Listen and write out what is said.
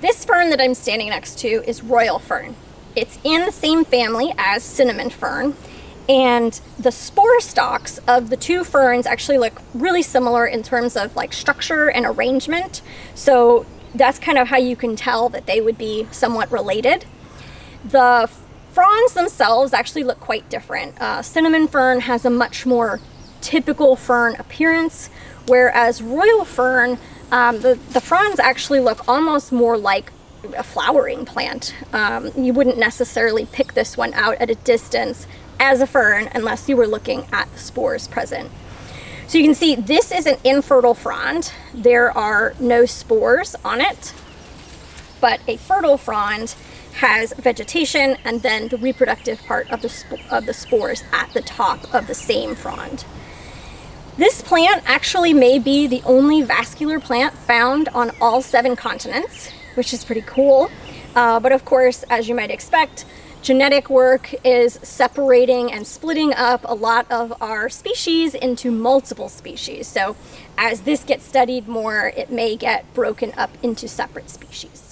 This fern that I'm standing next to is royal fern. It's in the same family as cinnamon fern, and the spore stalks of the two ferns actually look really similar in terms of like structure and arrangement. So that's kind of how you can tell that they would be somewhat related. The fronds themselves actually look quite different. Cinnamon fern has a much more typical fern appearance, whereas royal fern, the fronds actually look almost more like a flowering plant. You wouldn't necessarily pick this one out at a distance as a fern unless you were looking at the spores present. So you can see this is an infertile frond. There are no spores on it, but a fertile frond has vegetation and then the reproductive part of the spores at the top of the same frond. This plant actually may be the only vascular plant found on all 7 continents, which is pretty cool. But of course, as you might expect, genetic work is separating and splitting up a lot of our species into multiple species. So as this gets studied more, it may get broken up into separate species.